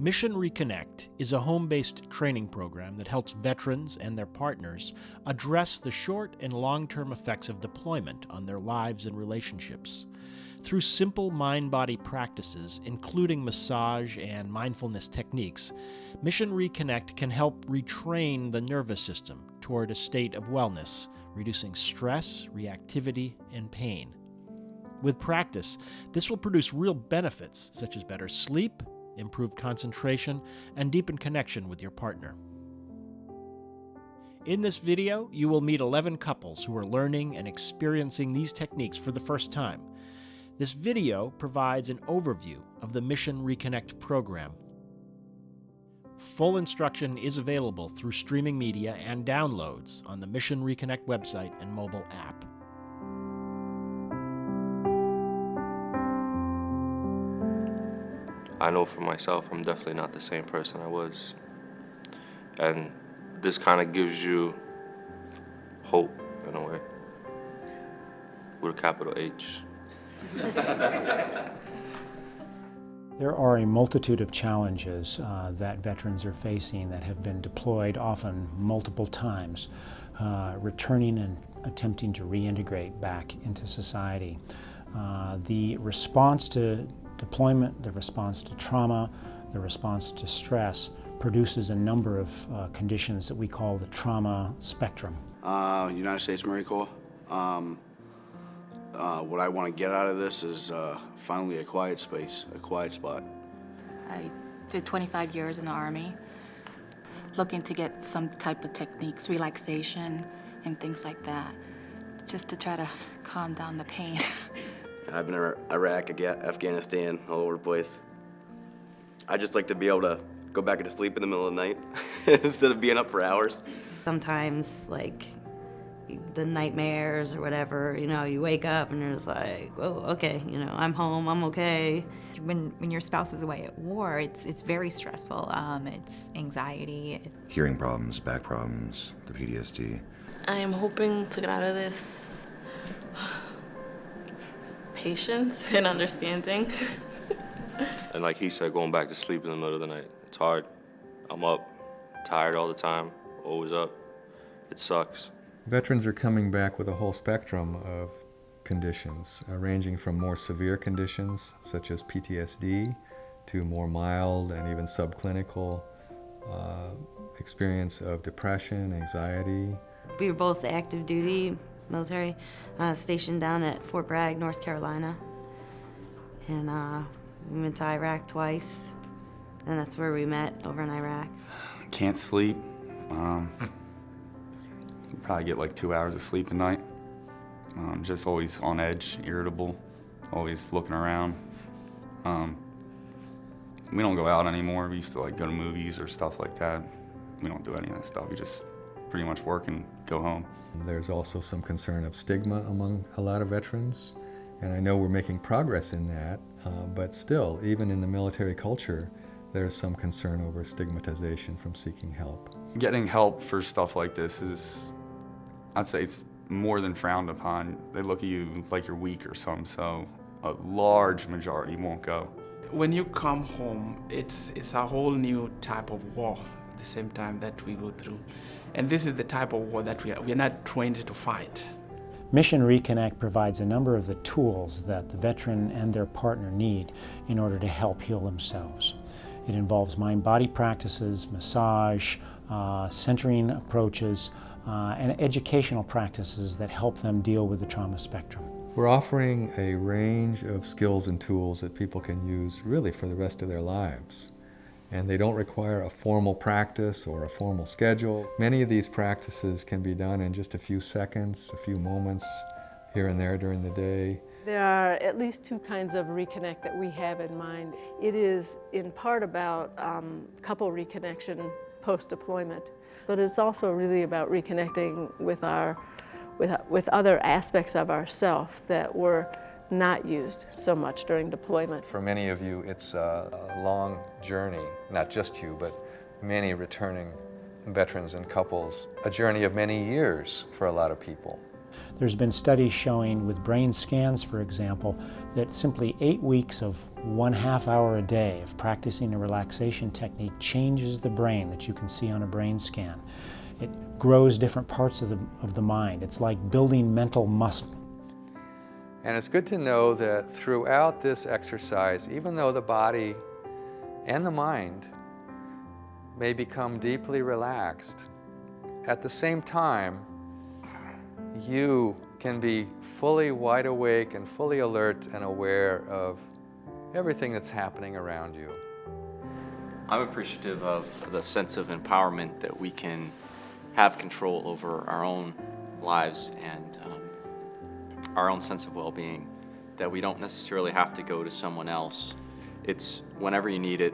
Mission Reconnect is a home-based training program that helps veterans and their partners address the short and long-term effects of deployment on their lives and relationships. Through simple mind-body practices, including massage and mindfulness techniques, Mission Reconnect can help retrain the nervous system toward a state of wellness, reducing stress, reactivity, and pain. With practice, this will produce real benefits such as better sleep, improved concentration, and deepened connection with your partner. In this video, you will meet 11 couples who are learning and experiencing these techniques for the first time. This video provides an overview of the Mission Reconnect program. Full instruction is available through streaming media and downloads on the Mission Reconnect website and mobile app. I know for myself, I'm definitely not the same person I was. And this kind of gives you hope, in a way, with a capital H. There are a multitude of challenges that veterans are facing that have been deployed often multiple times, returning and attempting to reintegrate back into society. The response to deployment, the response to trauma, the response to stress produces a number of conditions that we call the trauma spectrum. United States Marine Corps. What I want to get out of this is finally a quiet space, a quiet spot. I did 25 years in the Army, looking to get some type of techniques, relaxation and things like that, just to try to calm down the pain. I've been in Iraq, Afghanistan, all over the place. I just like to be able to go back into sleep in the middle of the night instead of being up for hours. Sometimes, like, the nightmares or whatever, you know, you wake up and you're just like, oh, okay, you know, I'm home, I'm okay. When your spouse is away at war, it's very stressful. It's anxiety. Hearing problems, back problems, the PTSD. I am hoping to get out of this patience and understanding. And like he said, going back to sleep in the middle of the night, it's hard. I'm up, tired all the time, always up. It sucks. Veterans are coming back with a whole spectrum of conditions, ranging from more severe conditions, such as PTSD, to more mild and even subclinical experience of depression, anxiety. We were both active duty military, stationed down at Fort Bragg, North Carolina. And we went to Iraq twice, and that's where we met, over in Iraq. Can't sleep. Probably get like 2 hours of sleep a night. Just always on edge, irritable, always looking around. We don't go out anymore. We used to like go to movies or stuff like that. We don't do any of that stuff. We just pretty much work and go home. There's also some concern of stigma among a lot of veterans, and I know we're making progress in that, but still, even in the military culture, there's some concern over stigmatization from seeking help. Getting help for stuff like this is, I'd say it's more than frowned upon. They look at you like you're weak or something, so a large majority won't go. When you come home, it's a whole new type of war at the same time that we go through. And this is the type of war that we're not trained to fight. Mission Reconnect provides a number of the tools that the veteran and their partner need in order to help heal themselves. It involves mind-body practices, massage, centering approaches, and educational practices that help them deal with the trauma spectrum. We're offering a range of skills and tools that people can use really for the rest of their lives. And they don't require a formal practice or a formal schedule. Many of these practices can be done in just a few seconds, a few moments here and there during the day. There are at least two kinds of reconnect that we have in mind. It is in part about couple reconnection post-deployment, but it's also really about reconnecting with other aspects of ourself that were not used so much during deployment. For many of you, it's a long journey, not just you, but many returning veterans and couples, a journey of many years for a lot of people. There's been studies showing with brain scans, for example, that simply 8 weeks of 1/2 hour a day of practicing a relaxation technique changes the brain that you can see on a brain scan. It grows different parts of the mind. It's like building mental muscle. And it's good to know that throughout this exercise, even though the body and the mind may become deeply relaxed, at the same time, you can be fully wide awake and fully alert and aware of everything that's happening around you. I'm appreciative of the sense of empowerment that we can have control over our own lives and our own sense of well-being, that we don't necessarily have to go to someone else. It's whenever you need it,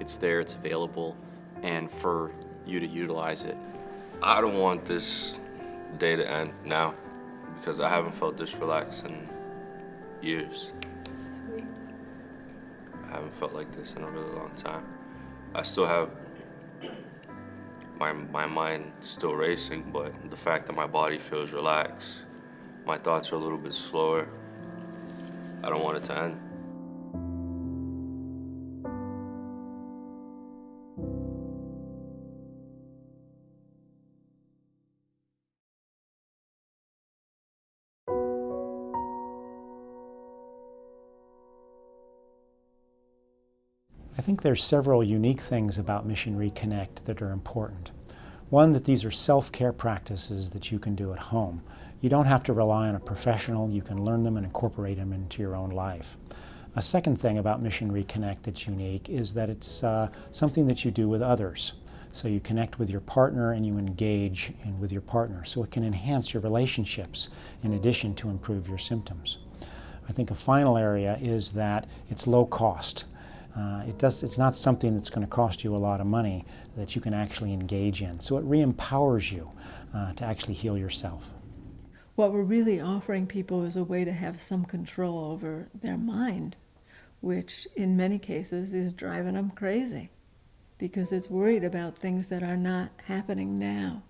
it's there, it's available, and for you to utilize it. I don't want this day to end now because I haven't felt this relaxed in years. Sweet. I haven't felt like this in a really long time. I still have my mind still racing, but the fact that my body feels relaxed, my thoughts are a little bit slower. I don't want it to end. I think there's several unique things about Mission Reconnect that are important. One, that these are self-care practices that you can do at home. You don't have to rely on a professional. You can learn them and incorporate them into your own life. A second thing about Mission Reconnect that's unique is that it's something that you do with others. So you connect with your partner and you engage with your partner. So it can enhance your relationships in addition to improve your symptoms. I think a final area is that it's low cost. It's not something that's going to cost you a lot of money that you can actually engage in. So it re-empowers you to actually heal yourself. What we're really offering people is a way to have some control over their mind, which in many cases is driving them crazy because it's worried about things that are not happening now.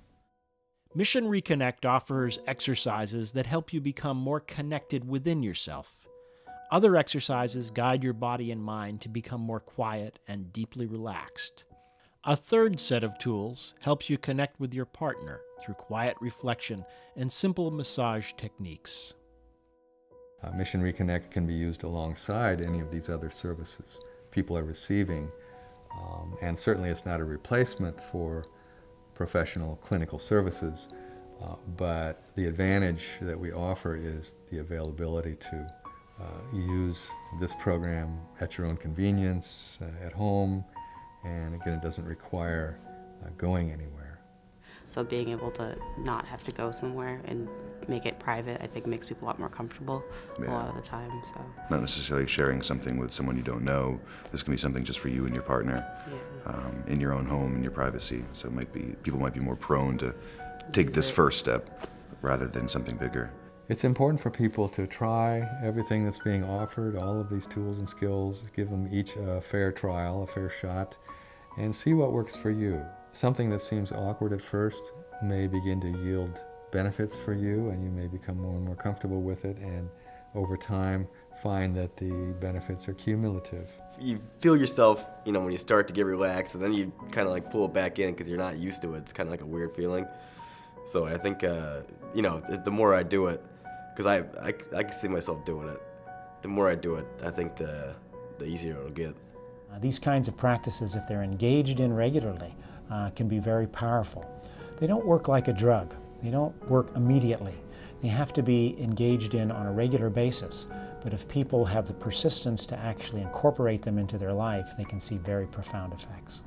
Mission Reconnect offers exercises that help you become more connected within yourself. Other exercises guide your body and mind to become more quiet and deeply relaxed. A third set of tools helps you connect with your partner through quiet reflection and simple massage techniques. Mission Reconnect can be used alongside any of these other services people are receiving, and certainly it's not a replacement for professional clinical services, but the advantage that we offer is the availability to use this program at your own convenience, at home, and again, it doesn't require going anywhere. So being able to not have to go somewhere and make it private, I think makes people a lot more comfortable a lot of the time. So not necessarily sharing something with someone you don't know. This can be something just for you and your partner, in your own home, in your privacy. So it might be, people might be more prone to take this first step rather than something bigger. It's important for people to try everything that's being offered, all of these tools and skills, give them each a fair trial, a fair shot, and see what works for you. Something that seems awkward at first may begin to yield benefits for you, and you may become more and more comfortable with it, and over time find that the benefits are cumulative. You feel yourself, when you start to get relaxed, and then you kind of like pull it back in because you're not used to it. It's kind of like a weird feeling. So I think, the more I do it, because I can see myself doing it. The more I do it, I think the easier it'll get. These kinds of practices, if they're engaged in regularly, can be very powerful. They don't work like a drug. They don't work immediately. They have to be engaged in on a regular basis. But if people have the persistence to actually incorporate them into their life, they can see very profound effects.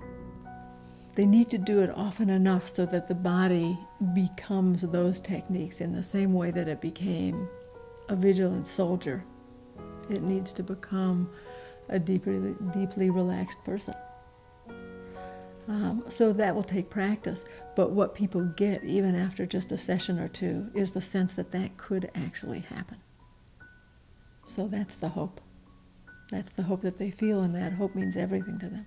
They need to do it often enough so that the body becomes those techniques in the same way that it became a vigilant soldier. It needs to become a deeply relaxed person. So that will take practice, but what people get even after just a session or two is the sense that that could actually happen. So that's the hope. That's the hope that they feel, and that hope means everything to them.